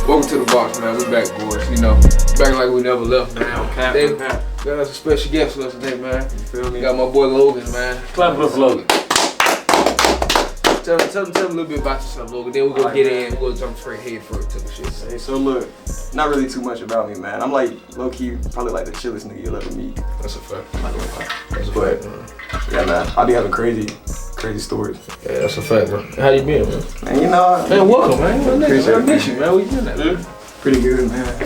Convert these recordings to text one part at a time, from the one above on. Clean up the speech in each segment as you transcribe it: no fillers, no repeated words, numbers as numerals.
Welcome to the box, man. We back, boys. You know, back like we never left, man. Okay. Got us a special guest with us today, man. You feel me? Got my boy Logan, man. Clap it up for Logan. Tell him a little bit about yourself, Logan. Then we're gonna get in. We're gonna jump straight head first to the shit. Hey, so look, not really too much about me, man. I'm like low-key, probably like the chillest nigga you'll ever meet. That's a fact. That's a fact, man. Yeah, man. I be having crazy stories. Yeah, that's a fact, man. How you been, man? Man, you know. Man, welcome, man. Appreciate I it, miss you, man. Where you been at, man? Pretty good, man.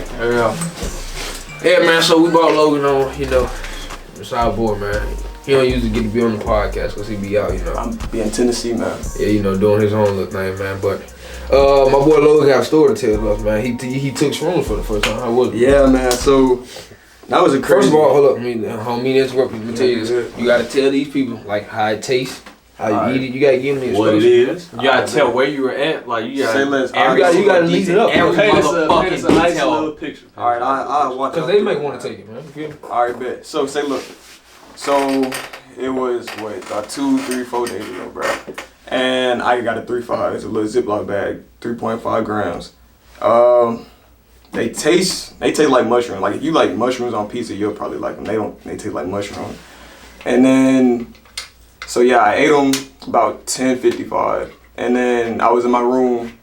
Yeah, man. So we brought Logan on. You know, it's our boy, man. He don't usually get to be on the podcast because he be out, you know. I'm be in Tennessee, man. Yeah, you know, doing his own little thing, man. But my boy Logan got a story to tell us, man. He took SHROOMS for the first time. How was it? Yeah, man. So that was a crazy. First of all, hold up, homie, interrupt you. Let me tell you this. You gotta tell these people like how it tastes, how you eat it. You gotta give them the what it is. Man. You gotta tell where you were at. Like you gotta. Say less. You gotta leave it up. Every It's a motherfucking nice detail. little Picture. All right, I want Cause they might want to take it, man. You feel me? All right, bet. So say, look. So it was about 2, 3, 4 days ago, bro. And I got a 3.5. It's a little Ziploc bag, 3.5 grams. They taste like mushroom. Like if you like mushrooms on pizza, you'll probably like them. They taste like mushroom. And then, so yeah, I ate them about 10:55. And then I was in my room,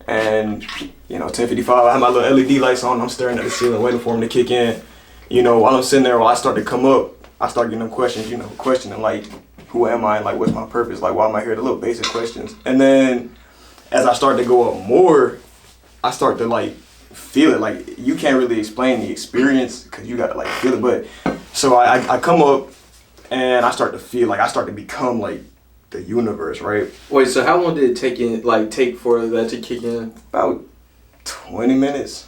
and 10:55, I had my little LED lights on. I'm staring at the ceiling, waiting for them to kick in. You know, while I'm sitting there, while I start to come up, I start getting them questions. Questioning like, who am I? And like, what's my purpose? Like, why am I here? The little basic questions. And then, as I start to go up more, I start to like feel it. Like you can't really explain the experience because you gotta like feel it. But so I come up and I start to feel like I start to become like the universe, right? Wait, so how long did it take for that to kick in? About 20 minutes,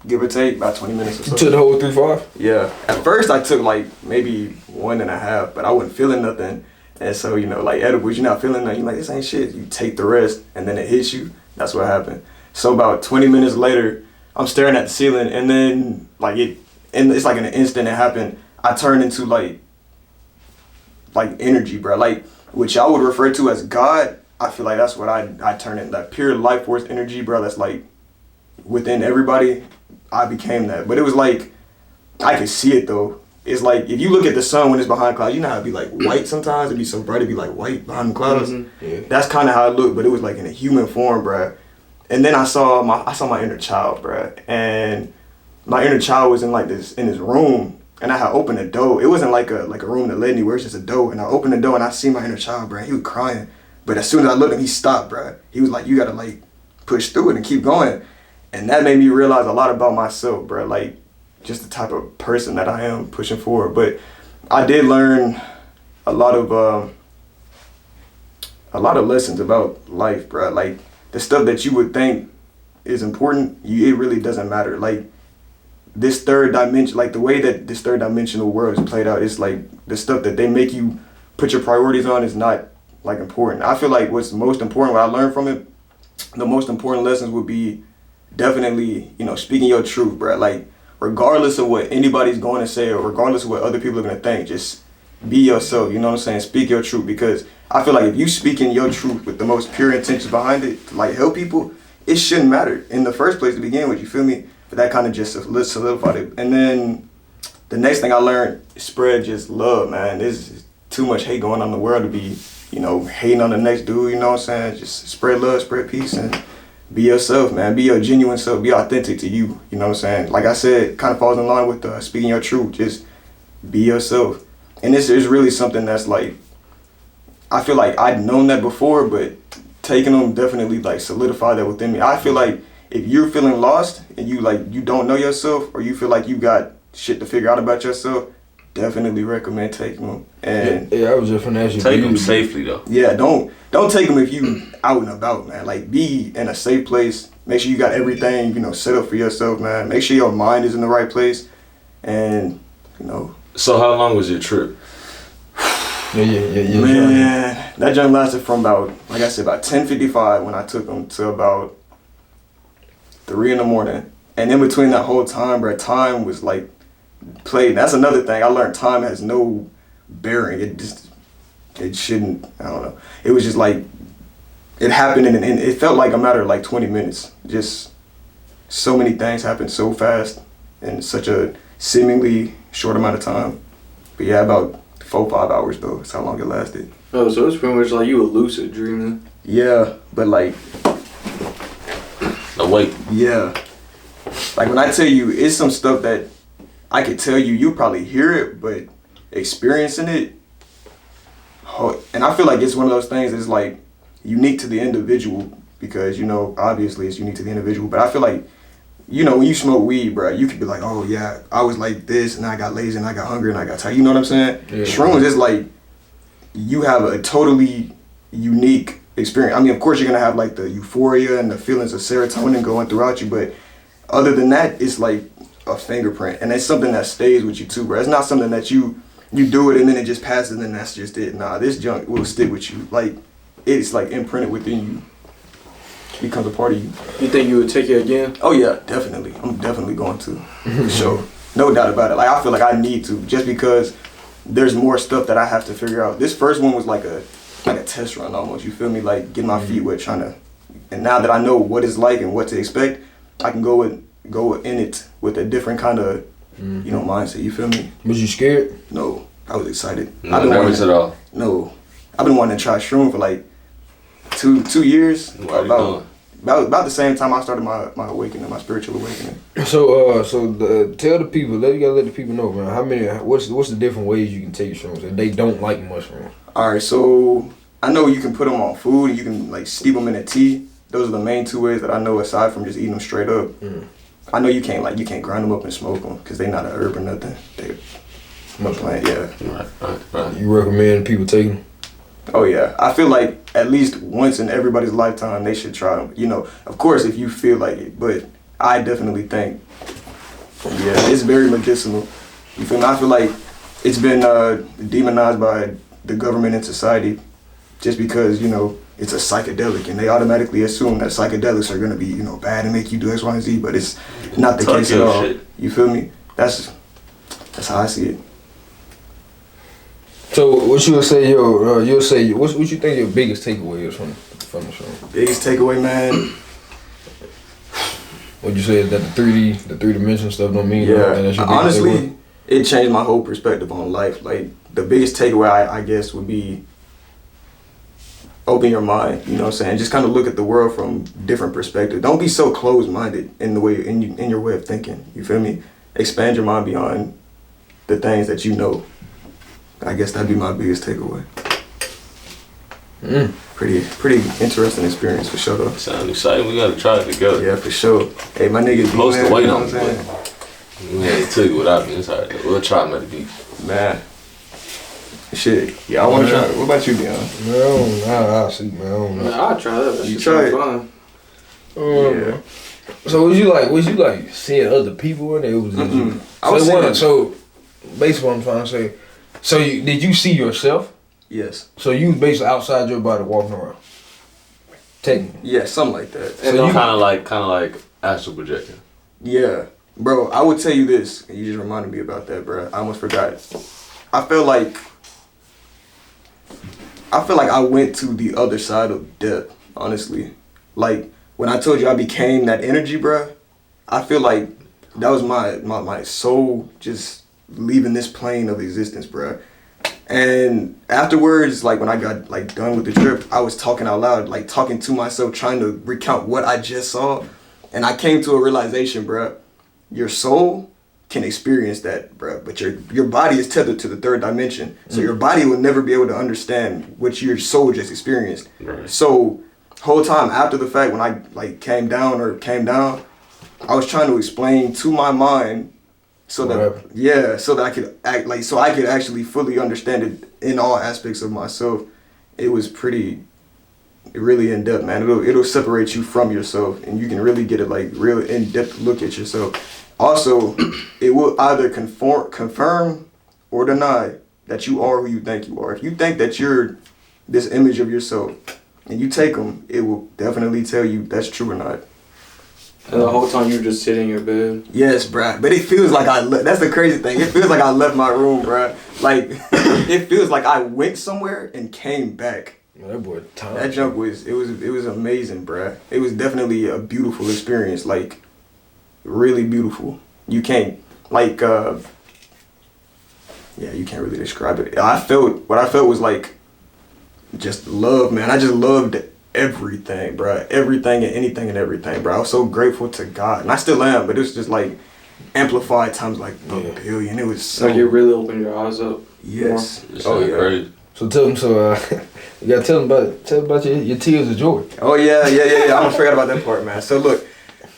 give or take, about 20 minutes or so. You took the whole 3.5? Yeah. At first I took like maybe 1.5, but I wasn't feeling nothing. And so, like edibles, you're not feeling nothing. You're like, this ain't shit. You take the rest and then it hits you. That's what happened. So about 20 minutes later, I'm staring at the ceiling and then it's like in an instant it happened. I turned into like energy, bro. Like what y'all would refer to as God, I feel like that's what I turned into, that pure life force energy, bro. That's like within everybody. I became that. But it was like, I could see it though. It's like, if you look at the sun when it's behind clouds, you know how it'd be like white sometimes? It'd be so bright, it'd be like white behind the clouds. Mm-hmm. Yeah. That's kind of how it looked, but it was like in a human form, bruh. And then I saw my inner child, bruh. And my inner child was in his room, and I had opened the door. It wasn't like a room that led anywhere, it's just a door. And I opened the door and I see my inner child, bruh. He was crying. But as soon as I looked at him, he stopped, bruh. He was like, you gotta like push through it and keep going. And that made me realize a lot about myself, bruh. Like, just the type of person that I am pushing forward. But I did learn a lot of lessons about life, bro. Like the stuff that you would think is important, it really doesn't matter. Like this third dimension, like the way that this third dimensional world is played out, it's like the stuff that they make you put your priorities on is not like important. I feel like what's most important, what I learned from it, the most important lessons would be definitely, speaking your truth, bro. Like, regardless of what anybody's going to say or regardless of what other people are going to think, just be yourself, you know what I'm saying? Speak your truth, because I feel like if you speaking your truth with the most pure intentions behind it, to like help people, it shouldn't matter in the first place to begin with, you feel me? But that kind of just solidified it. And then the next thing I learned, spread just love, man. There's too much hate going on in the world to be, hating on the next dude, you know what I'm saying? Just spread love, spread peace, and be yourself, man. Be your genuine self. Be authentic to you. You know what I'm saying? Like I said, kind of falls in line with speaking your truth. Just be yourself. And this is really something that's like, I feel like I'd known that before, but taking them definitely like solidified that within me. I feel like if you're feeling lost and you don't know yourself, or you feel like you got shit to figure out about yourself, definitely recommend taking them. And yeah, I was just finna ask you. Take them safely though. Yeah, don't take them if you out and about, man. Like, be in a safe place. Make sure you got everything, set up for yourself, man. Make sure your mind is in the right place, and So how long was your trip? Yeah. Man, that journey lasted from about 10:55 when I took them to about 3 in the morning. And in between that whole time, bro, time was like played. That's another thing. I learned time has no bearing. It shouldn't, I don't know. It was just like, it happened and it felt like a matter of like 20 minutes. Just so many things happen so fast in such a seemingly short amount of time. But yeah, about 4-5 hours though. That's how long it lasted. Oh, so it's pretty much like you a lucid dreaming. Yeah, but like. No, wait. Yeah. Like when I tell you, it's some stuff that I could tell you, you probably hear it, but experiencing it, and I feel like it's one of those things that's like unique to the individual because, you know, obviously it's unique to the individual, but I feel like, you know, when you smoke weed, bro, you could be like, oh yeah, I was like this and I got lazy and I got hungry and I got tired. You know what I'm saying? Yeah. Shrooms is like, you have a totally unique experience. I mean, of course you're gonna have like the euphoria and the feelings of serotonin going throughout you, but other than that, it's like a fingerprint, and it's something that stays with you too, bro. It's not something that you do it and then it just passes and that's just it. Nah, this junk will stick with you. Like, it's like imprinted within you. It becomes a part of you. You think you would take it again? Oh yeah, definitely. I'm definitely going to. For sure. No doubt about it. Like, I feel like I need to, just because there's more stuff that I have to figure out. This first one was like a test run almost, you feel me? Like, getting my feet wet, and now that I know what it's like and what to expect, I can go in it with a different kind of, you know, mindset, you feel me? Was you scared? No, I was excited. No, nervous at all? No. I've been wanting to try shroom for like two years. About the same time I started my awakening, my spiritual awakening. So tell the people, you gotta let the people know, man, what's the different ways you can take shrooms if they don't like mushrooms? Alright, so I know you can put them on food, you can like steep them in a tea. Those are the main two ways that I know, aside from just eating them straight up. I know you can't grind them up and smoke them because they're not a herb or nothing. They plant, yeah. Right. You recommend people taking them? Oh yeah, I feel like at least once in everybody's lifetime they should try them. You know, of course if you feel like it, but I definitely think, yeah, it's very medicinal. You feel me? I feel like it's been demonized by the government and society just because, you know, it's a psychedelic and they automatically assume that psychedelics are gonna be, you know, bad and make you do X, Y, and Z, but it's not the case at all. Shit. You feel me? That's how I see it. So what you'll say, what you think your biggest takeaway is from the show? Biggest takeaway, man. What you say is that the three dimension stuff don't mean nothing? That's your honestly, takeaway? It changed my whole perspective on life. Like, the biggest takeaway I guess would be open your mind, you know what I'm saying? Just kind of look at the world from different perspectives. Don't be so closed-minded in your way of thinking, you feel me? Expand your mind beyond the things that you know. I guess that'd be my biggest takeaway. Pretty interesting experience for sure though. Sound exciting. We gotta try it together. Yeah, for sure. Hey, my nigga, supposed to wait on me. We had to take it without me. It's alright. We'll try them at the beach. Man. Shit. Yeah, I want to try it. What about you, Deon? Man, I'll see, man. I don't know. Man, I'll try that. You try it? Fun. Yeah. So was you like seeing other people in there? It was just so basically what I'm trying to say. So did you see yourself? Yes. So you was basically outside your body walking around? Technically. Yeah, something like that. And so you kind of like astral projecting. Yeah. Bro, I would tell you this. You just reminded me about that, bro. I almost forgot. I feel like I went to the other side of death, honestly. Like, when I told you I became that energy, bro, I feel like that was my soul just leaving this plane of existence, bro. And afterwards, like, when I got like done with the trip, I was talking out loud, like talking to myself, trying to recount what I just saw. And I came to a realization, bro. Your soul can experience that, bro, but your body is tethered to the third dimension. So your body will never be able to understand what your soul just experienced. Right. So whole time after the fact, when I like came down, I was trying to explain to my mind so that I could act like, so I could actually fully understand it in all aspects of myself. It was really in depth, man. It'll separate you from yourself, and you can really get a like real in depth look at yourself. Also, it will either confirm or deny that you are who you think you are. If you think that you're this image of yourself and you take them, it will definitely tell you that's true or not. And the whole time you were just sitting in your bed? Yes, bruh. But it feels like that's the crazy thing. It feels like I left my room, bruh. Like, it feels like I went somewhere and came back. Man, that boy That jump was amazing, bruh. It was definitely a beautiful experience. Like, really beautiful. You can't like you can't really describe it. What I felt was like just love, man. I just loved everything, bro. Everything and anything and everything, bro. I was so grateful to God, and I still am. But it was just like amplified times like a billion. It was so. Like it really opened your eyes up. Yes. Oh yeah. Crazy. So tell them. You gotta tell them about your tears of joy. Oh yeah. I almost forgot about that part, man. So look,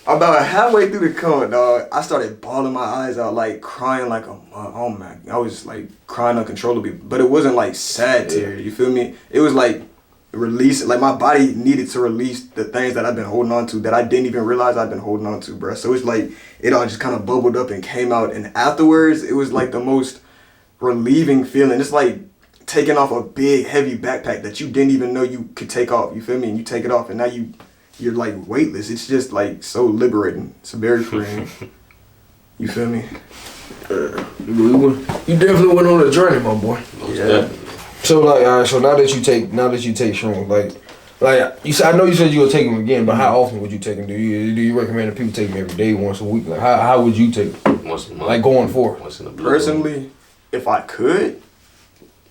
about halfway through the cone, dog, I started bawling my eyes out, like crying like oh man, I was like crying uncontrollably. But it wasn't like sad tears. You feel me? It was like release, like my body needed to release the things that I've been holding on to that I didn't even realize I've been holding on to, bro. So it's like it all just kind of bubbled up and came out, and afterwards it was like the most relieving feeling. It's like taking off a big heavy backpack that you didn't even know you could take off. You feel me? And you take it off, and now you're like weightless. It's just like so liberating. It's very freeing. You feel me? You definitely went on a journey, my boy. Yeah. So like, all right. So now that you take shrooms, like you said, I know you said you would take them again, but how often would you take them? Do you recommend that people take them every day, once a week? Like how would you take them? Once a month. Like going forward. Once in a blue Personally, if I could,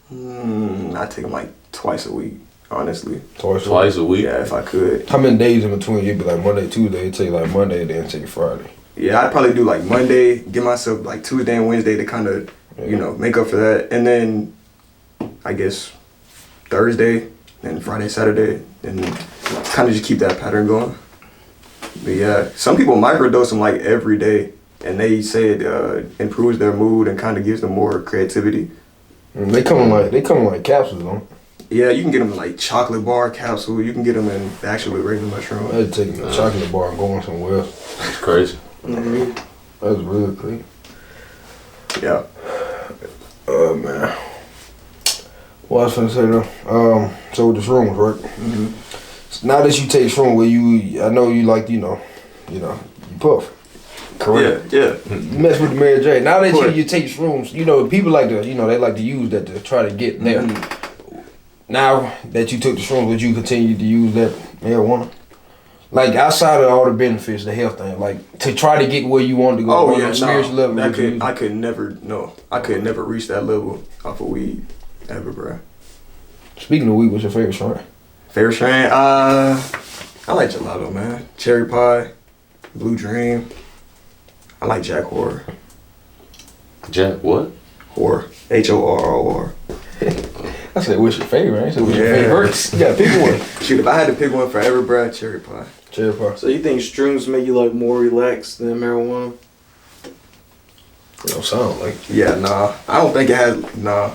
I'd take them like twice a week. Honestly. Twice a week? Yeah, if I could. How many days in between? You'd be like Monday, Tuesday, take like Monday, then take Friday. Yeah, I'd probably do like Monday, give myself like Tuesday and Wednesday to kind of, make up for that. And then I guess Thursday and Friday, Saturday, and kind of just keep that pattern going. But yeah, some people microdose them like every day, and they say it improves their mood and kind of gives them more creativity. They come in like capsules, don't they? Yeah, you can get them in like chocolate bar capsule. You can get them in actually regular mushroom. I'd take a chocolate bar and going somewhere else. That's crazy. Mm-hmm. That's really crazy. Yeah. Oh man. What I was gonna say though. So with the shrooms, right? Mm-hmm. So now that you take shrooms, I know you like, you puff. Correct. Yeah. You mess with the Mary J. Now that you take shrooms, people like to, they like to use that to try to get there. Mm-hmm. Now that you took the shrooms, would you continue to use that marijuana? Like outside of all the benefits, the health thing, like to try to get where you want to go. Oh yeah, spiritual level. I could never reach that level off of weed ever, bro. Speaking of weed, what's your favorite strain? Favorite strain? I like gelato, man. Cherry pie, Blue Dream. I like Jack Horror. Jack what? Horror. HORROR. I said, what's your favorite? I said, what's your favorite? You gotta pick one. Shoot, if I had to pick one forever, bro, cherry pie. Cherry pie. So you think shrooms make you like more relaxed than marijuana? It don't sound like. Yeah, nah. I don't think it has. Nah.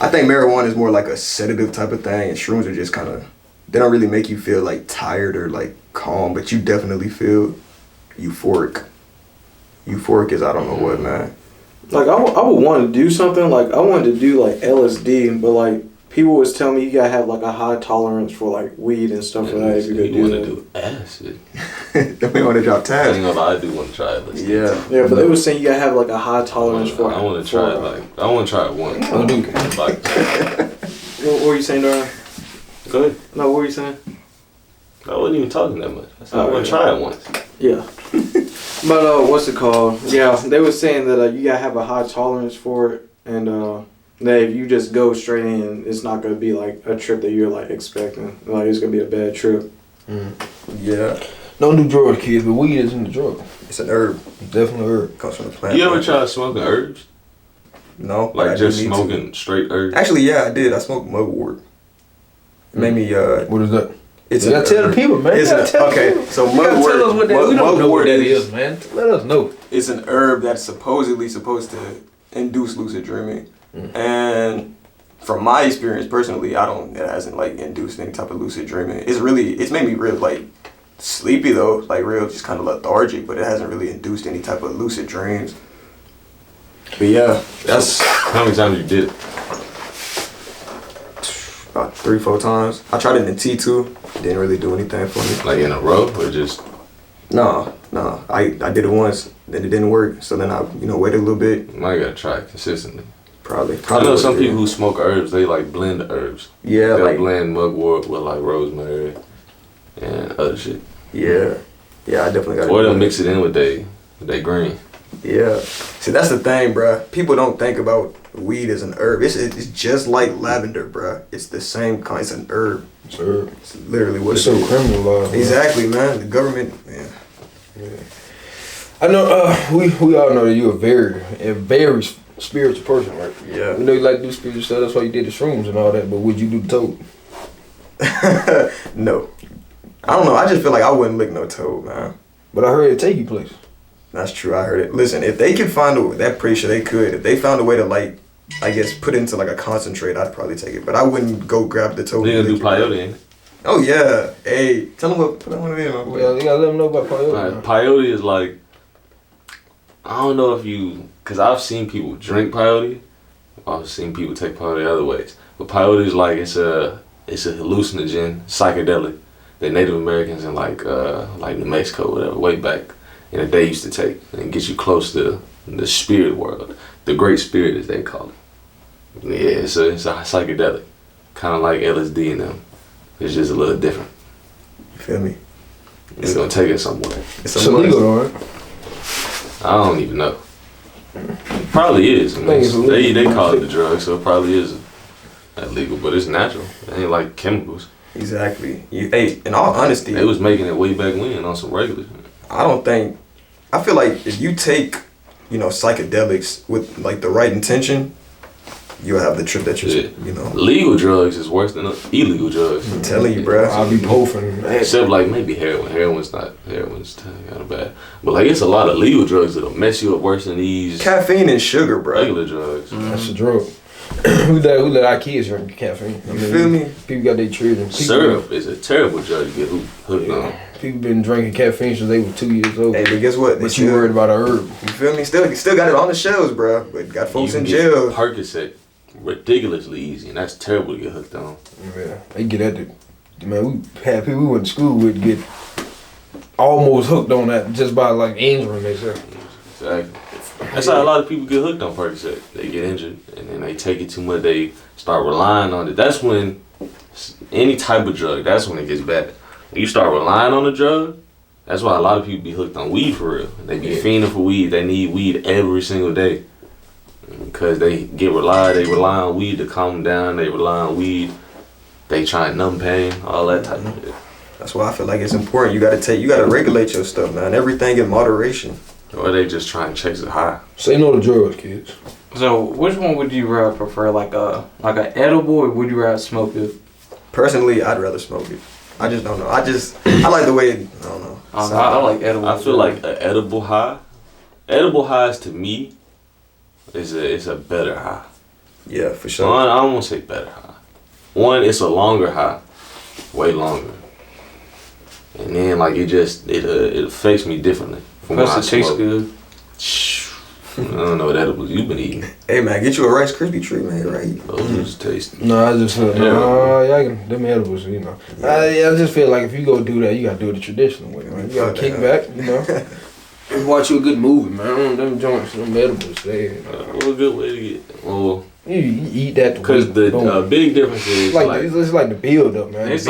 I think marijuana is more like a sedative type of thing, and shrooms are just kind of. They don't really make you feel like tired or like calm, but you definitely feel euphoric. Euphoric is I don't know what, man. Like I would want to do something like I wanted to do like LSD, but like people was telling me you gotta have like a high tolerance for like weed and stuff like that if you could do that. Do acid. Then we want to drop tabs. I do want to try LSD. Yeah, but they was saying you gotta have like a high tolerance for. I want to try it. I want to try it once. What were you saying, Darnell? Go ahead. No, what were you saying? I wasn't even talking that much. I said I want to try it once. Yeah. But what's it called? Yeah, they were saying that you gotta have a high tolerance for it, and that if you just go straight in, it's not gonna be like a trip that you're like expecting. Like it's gonna be a bad trip. Yeah. Don't do drugs, kids, but weed isn't a drug. It's an herb. Definitely an herb. Comes from the plant. You ever try smoking herbs? No. Like just smoking straight herbs? Actually, yeah, I did. I smoked mugwort. It made me. What is that? It's you gotta tell the people, man. Okay, so mugwort. Tell us what that. We don't know what that is, man. Let us know. It's an herb that's supposedly supposed to induce lucid dreaming, and from my experience personally, it hasn't like induced any type of lucid dreaming. It's made me real like sleepy though, like real just kind of lethargic, but it hasn't really induced any type of lucid dreams. But yeah, that's how many times you did it? About 3-4 times. I tried it in T2. Didn't really do anything for me. Like in a row or just? No. I did it once, then it didn't work. So then I waited a little bit. I gotta try it consistently. Probably. I know some people who smoke herbs. They like blend the herbs. Yeah, they like blend mugwort with like rosemary and other shit. Yeah, I definitely got. Or they'll mix it in with they They green. Yeah. See, that's the thing, bruh. People don't think about weed as an herb. It's just like lavender, bruh. It's the same kind. It's an herb. It's an herb. It's literally what it's it so is. criminalized. Exactly, man. The government, man. Yeah. I know. We all know that you're a very spiritual person, right? Yeah. You know you like to do spiritual stuff. That's why you did the shrooms and all that. But would you do the toad? No. I don't know. I just feel like I wouldn't lick no toad, man. But I heard it take you places. That's true. I heard it. Listen, if they can find a, that pretty sure they could. If they found a way to like, I guess put it into like a concentrate, I'd probably take it. But I wouldn't go grab the toad. They gonna do peyote, ain't it? Oh yeah. Hey, tell them what. Put that one in. Yeah, you gotta let them know about peyote. Right, peyote is like, I don't know if you, cause I've seen people drink peyote. I've seen people take peyote other ways. But peyote is like it's a hallucinogen, psychedelic that Native Americans in like New Mexico, whatever, way back in the day used to take and get you close to the spirit world, the great spirit as they call it. Yeah, it's a psychedelic, kind of like LSD in them. It's just a little different. You feel me? It's gonna take us somewhere. It's illegal, right? I don't even know. It probably is. I mean, they call it the drug, so it probably is illegal, but it's natural. It ain't like chemicals. Exactly. Hey, in all honesty, they was making it way back when on some regular. I feel like if you take, psychedelics with like the right intention, you'll have the trip that Legal drugs is worse than illegal drugs. I'm telling you, bro. Ibuprofen. Except like maybe heroin. Heroin's kind of bad. But like it's a lot of legal drugs that'll mess you up worse than these. Caffeine and sugar, bro. Regular drugs. That's a drug. we let our kids drink caffeine. You feel me? People got their children. Syrup is a terrible drug to get hooked on. People been drinking caffeine since they were 2 years old. Hey, but guess what? But you worried about a herb. You feel me? Still got it on the shelves, bro. But got folks in jail. Percocet ridiculously easy, and that's terrible to get hooked on. Yeah, they get at it. Man, we had people we went to school with get almost hooked on that just by like injuring themselves. Exactly. That's how a lot of people get hooked on Percocet. They get injured, and then they take it too much. They start relying on it. That's when any type of drug. That's when it gets bad. When you start relying on the drug, that's why a lot of people be hooked on weed for real. They be fiending for weed. They need weed every single day. Because they rely on weed to calm them down. They rely on weed. They try and numb pain, all that type of shit. That's why I feel like it's important. You gotta regulate your stuff, man. Everything in moderation. Or they just try and chase it high. Say no to drugs, kids. So, which one would you rather prefer, like a edible, or would you rather smoke it? Personally, I'd rather smoke it. I just don't know. I like the way I don't know. I like edible. I feel like an edible high. Edible highs to me is a better high. Yeah, for sure. I won't say better high. One, it's a longer high, way longer. And then like it affects me differently. Plus it tastes good. I don't know what edibles you've been eating. Hey man, get you a Rice Krispie treat, man, right? Those just tasty. No, I just feel them edibles, I just feel like if you go do that, you gotta do it the traditional way, man. You gotta kick back, watch you a good movie, man. Them joints, them edibles, What a good way to get. Well, you eat that because the big difference is it's like the build up, man. It's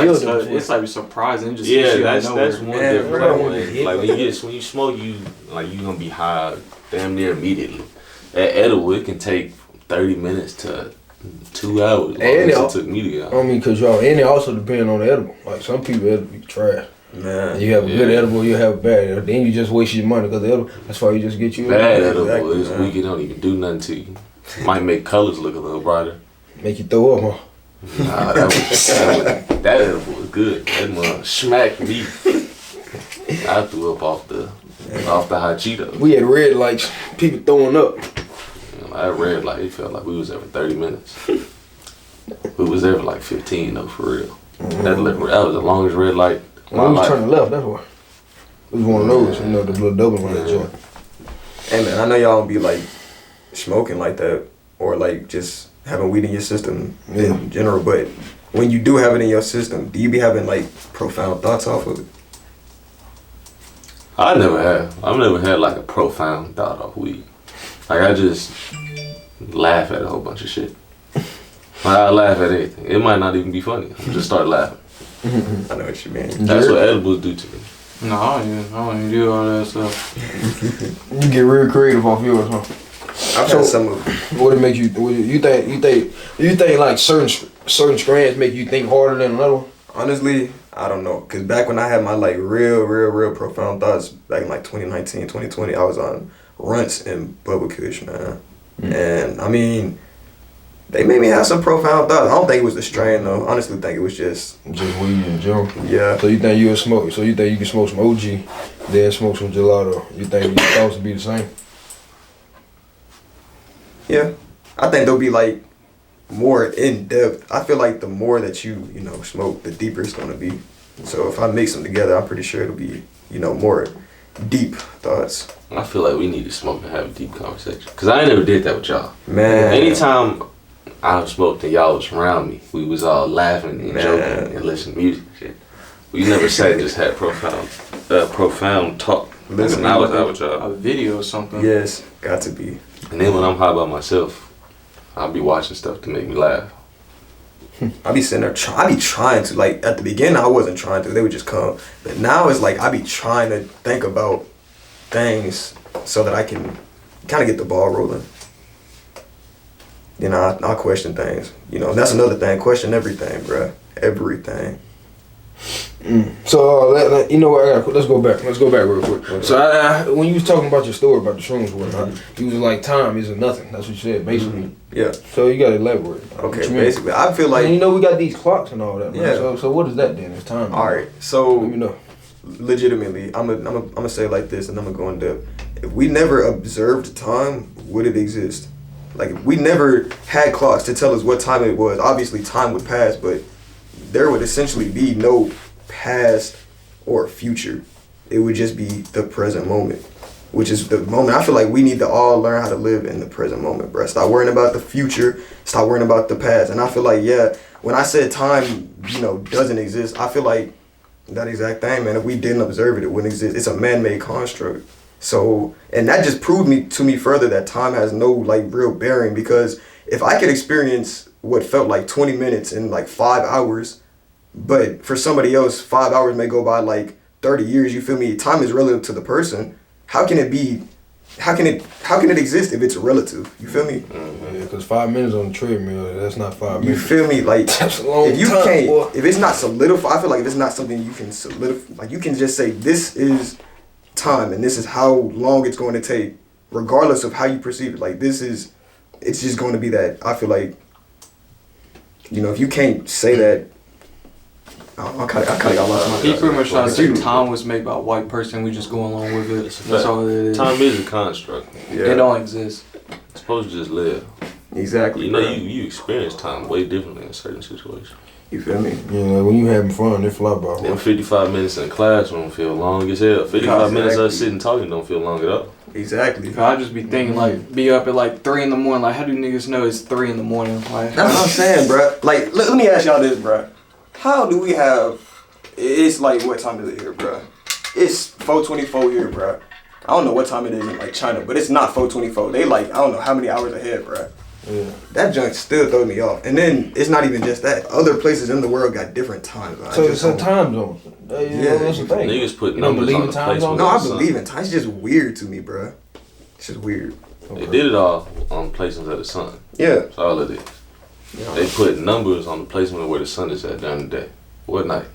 like surprising. Just that's one difference. Like when you smoke, you gonna be high damn near immediately. At edible, it can take 30 minutes to 2 hours. And it took me to get high. And it also depends on the edible. Like some people edible be trash. Man, you have a good edible, you have a bad edible. Then you just waste your money because the edible. That's why you just get you bad edible. It's weak. It don't even do nothing to you. Might make colors look a little brighter. Make you throw up, huh? Nah, that edible was good. That mother smacked me. I threw up off the hot Cheetos. We had red lights, people throwing up. That red light, it felt like we was there for 30 minutes. We was there for like 15 though, for real. That was the longest red light. When we was turning left, that's why. It was one of those, the little double one joint. Hey man, I know y'all don't be like smoking like that or like just having weed in your system in general, but when you do have it in your system, do you be having like profound thoughts off of it? I've never had like a profound thought off weed. Like I just laugh at a whole bunch of shit. I laugh at anything. It might not even be funny. I just start laughing. I know what you mean. That's what edibles do to me. No, I don't even do all that stuff. You get real creative off yours, huh? I've had some of What it makes you? What you think like certain strands make you think harder than another one? Honestly, I don't know. Cause back when I had my like real profound thoughts back in like 2019, 2020, I was on Runts and Bubba Kush, man. And I mean, they made me have some profound thoughts. I don't think it was the strain though. I honestly think it was just weed in general. Yeah. So you think you would smoke? So you think you can smoke some OG, then smoke some gelato? You think your thoughts would be the same? Yeah. I think they'll be like more in depth. I feel like the more that you smoke, the deeper it's gonna be. So if I mix them together, I'm pretty sure it'll be, more deep thoughts. I feel like we need to smoke and have a deep conversation. Cause I ain't never did that with y'all. Man. Anytime I've smoked and y'all was around me, we was all laughing and joking and listening to music and shit. We never sat and just had profound talk. Listen, when I was out with y'all. A video or something. Yes, got to be. And then when I'm high by myself, I'll be watching stuff to make me laugh. I be sitting there, I be trying to, like, at the beginning I wasn't trying to, they would just come. But now it's like, I be trying to think about things so that I can kind of get the ball rolling. I'll question things. That's another thing, question everything, bruh. Everything. So you know what? Let's go back. Let's go back real quick. Okay. So when you was talking about your story about the shrooms, you was like, time isn't nothing. That's what you said, basically. Yeah. So you gotta elaborate. Okay, basically, I feel like we got these clocks and all that. Man. Yeah. So what is that then? It's time. All right. So let me know. Legitimately, I'm gonna say it like this, and I'm gonna go in depth. If we never observed time, would it exist? Like, if we never had clocks to tell us what time it was, obviously time would pass, but there would essentially be no past or future. It would just be the present moment, which is the moment. I feel like we need to all learn how to live in the present moment, bro. Stop worrying about the future, stop worrying about the past. And I feel like, when I said time, doesn't exist, I feel like that exact thing, man. If we didn't observe it, it wouldn't exist. It's a man-made construct. So, and that just proved to me further that time has no like real bearing, because if I could experience what felt like 20 minutes in like 5 hours, but for somebody else 5 hours may go by like 30 years, you feel me? Time is relative to the person. How can it exist if it's relative? You feel me? Yeah, because 5 minutes on the treadmill, that's not 5 minutes. You feel me? Like, that's a long if you time, can't, boy. if it's not solidified, I feel like if it's not something you can solidify, like you can just say this is time and this is how long it's going to take, regardless of how you perceive it. Like, it's just going to be that. I feel like, if you can't say that, I kind of got lost my. He pretty much trying to say time was made by a white person. We just go along with it. That's all it is. Time is a construct. Yeah. It don't exist. It's supposed to just live. Exactly. You experience time way differently in certain situations. You feel me? Yeah, when you having fun, it fly by. Them 55 minutes in the classroom feel long as hell. 55 minutes of us sitting talking don't feel long at all. Exactly. I just be thinking like, be up at like 3 in the morning. Like, how do niggas know it's 3 in the morning? Like, that's what I'm saying, bro. Like, let me ask y'all this, bro. How do we have? It's like, what time is it here, bro? It's 4:24 here, bro. I don't know what time it is in like China, but it's not 4:24. They like, I don't know how many hours ahead, bro. Yeah. That junk still throws me off. And then it's not even just that. Other places in the world got different times. So it's a time zone. That's the thing. Niggas put numbers on the place. No, I believe in time. It's just weird to me, bro. It's just weird. They did it all on placements of the sun. Yeah. That's all it is. Yeah. They put numbers on the placement of where the sun is at during the day. What night?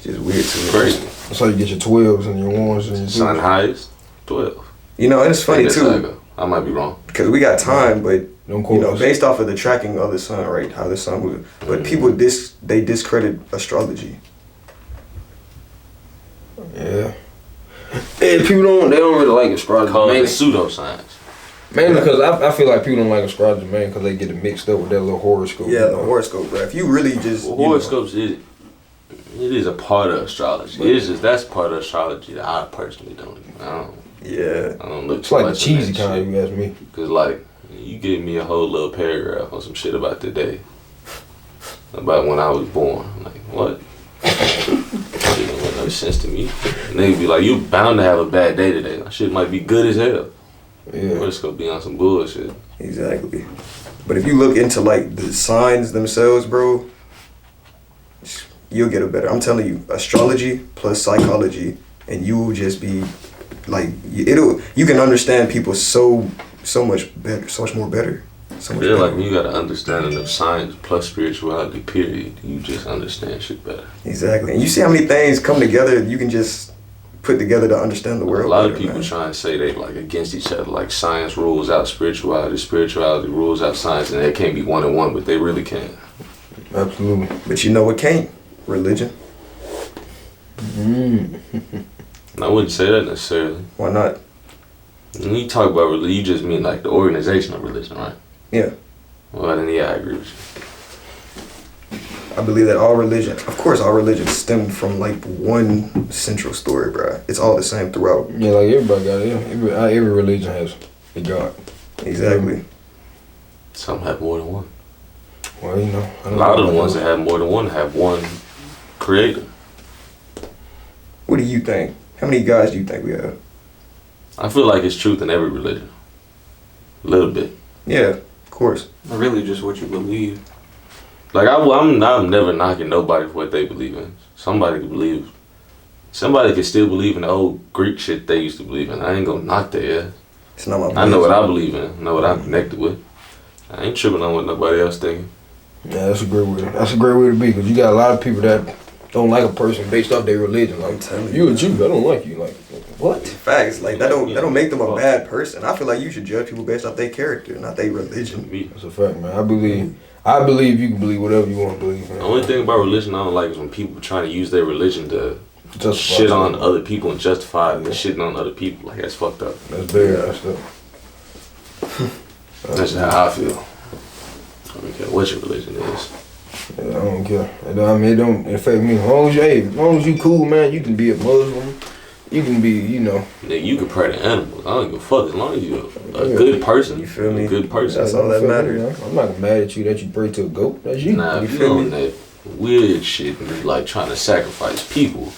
Just weird to me. Crazy. That's how you get your 12s and your 1s and your 2s. Sun highest, 12. And it's funny too. I might be wrong. Because we got time, but Don't based off of the tracking of the sun, right? How the sun moves. But people they discredit astrology. Yeah. And people they don't really like astrology. Call it pseudoscience. Mainly because I feel like people don't like astrology, man, because they get it mixed up with that little horoscope. Yeah, the horoscope, bro. If you really just horoscopes it is a part of astrology. That's part of astrology that I personally don't. I don't look. It's like the cheesy kind. You ask me. Cause like you gave me a whole little paragraph on some shit about the day, about when I was born. I'm like, what? It didn't make no sense to me. And they be like, you bound to have a bad day today. That shit might be good as hell. Yeah. We're just gonna be on some bullshit. Exactly. But if you look into like the signs themselves, bro, you'll get a better. I'm telling you, astrology plus psychology, and you will just be like you can understand people so much better, so much more better. So much yeah, better. like when you got an understanding of science plus spirituality, period, you just understand shit better. Exactly. And you see how many things come together you can just put together to understand the world. A lot better, of people man. try and say they like against each other, like science rules out spirituality, spirituality rules out science, and they can't be one and one, but they really can. Absolutely. But you know what can't? Religion. And I wouldn't say that necessarily. Why not? When you talk about religion, you just mean like the organization of religion, right? Yeah. Well, then yeah, I agree with you. I believe that all religion, of course, all religions stem from like one central story, bro. It's all the same throughout. Yeah, like everybody got it. Every religion has a God. Exactly. Some have more than one. Well, you know. A lot of the ones that have more than one have one creator. What do you think? How many gods do you think we have? I feel like it's truth in every religion. A little bit. Yeah, of course. Really, just what you believe. Like I'm never knocking nobody for what they believe in. Somebody can still believe in the old Greek shit they used to believe in. I ain't gonna knock their ass. It's not my I know what I believe in. I know what I'm connected with. I ain't tripping on what nobody else thinking. Yeah, that's a great way. That's a great way to be, because you got a lot of people that don't like a person based off their religion. Like, you a Jew, I don't like you. Like, what? Facts. Like that don't make them a bad person. I feel like you should judge people based off their character, not their religion. That's a fact, man. I believe you can believe whatever you want to believe, man. The only thing about religion I don't like is when people try to use their religion to Justify shit on something. other people and justify the shitting on other people. Like, that's fucked up. That's very messed up. That's how I feel. I don't care what your religion is. Yeah, I don't care. I mean, it don't affect me. As long as you cool, man, you can be a Muslim. You can be, you know. Nigga, you can pray to animals. I don't give a fuck as long as you're a good person. You feel me? A good person. That's all that matters. Man. I'm not mad at you that you pray to a goat. That's you. Nah, if you on that weird shit and you like trying to sacrifice people,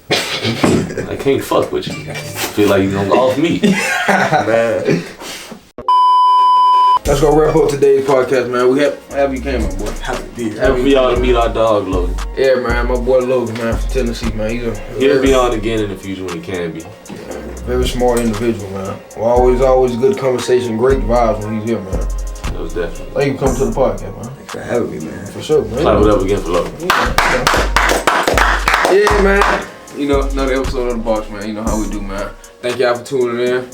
I can't fuck with you. I feel like you gonna go off me. Man. Let's go wrap up today's podcast, man. We have you came up, boy. Happy to be here. Happy for y'all to meet our dog, Logan. Yeah, man. My boy Logan, man, from Tennessee, man. He'll be on again in the future when he can be. Very smart individual, man. Well, always good conversation, great vibes when he's here, man. That was definitely. Thank you for coming to the podcast, man. Thanks for having me, man. For sure, man. Clap it up again for Logan. Yeah, man. You know, another episode of The Box, man. You know how we do, man. Thank y'all for tuning in.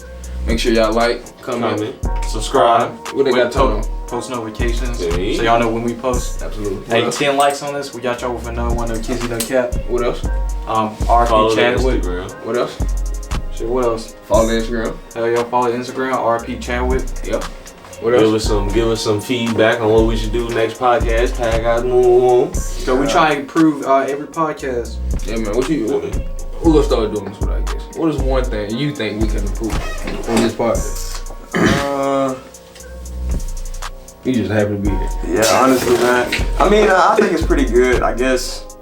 Make sure y'all like, comment, subscribe. What they got to tell them? Post notifications, Yeah. so y'all know when we post. Absolutely. Hey, What 10 likes on this. We got y'all with another one of Kizzy No Cap. What else? Follow RP Chadwick. Instagram. What else? Shit, what else? Follow the Instagram. Hell, y'all follow Instagram, RP Chadwick. Yep. What else? Give us some feedback on what we should do next podcast. Tag out, move. So we try and improve every podcast. Yeah, man. Who gonna start doing this with, I guess? What is one thing you think we can improve on this podcast? You just happy to be here. Yeah, honestly, man. I mean, I think it's pretty good, I guess.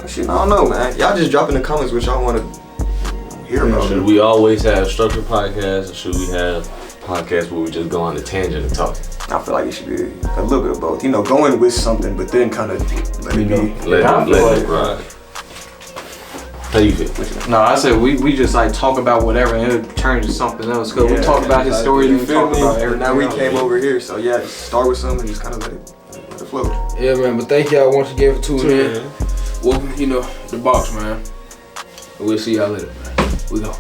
Shit, I don't know, man. Y'all just drop in the comments what y'all want to hear about. Should we always have structured podcasts, or should we have podcasts where we just go on a tangent and talk? I feel like it should be a little bit of both. You know, going with something, but then kind of let it be. Let it ride. How you feel? No, I said we just like talk about whatever and it turns to something else. Cause we Yeah, talk about his story, You we feel talk me? about And everything. now we else. came over here, so yeah, just start with something and just kind of let it flow. Yeah, man. But thank y'all once again for tuning in. Welcome, The Box, man. And we'll see y'all later, man. We go.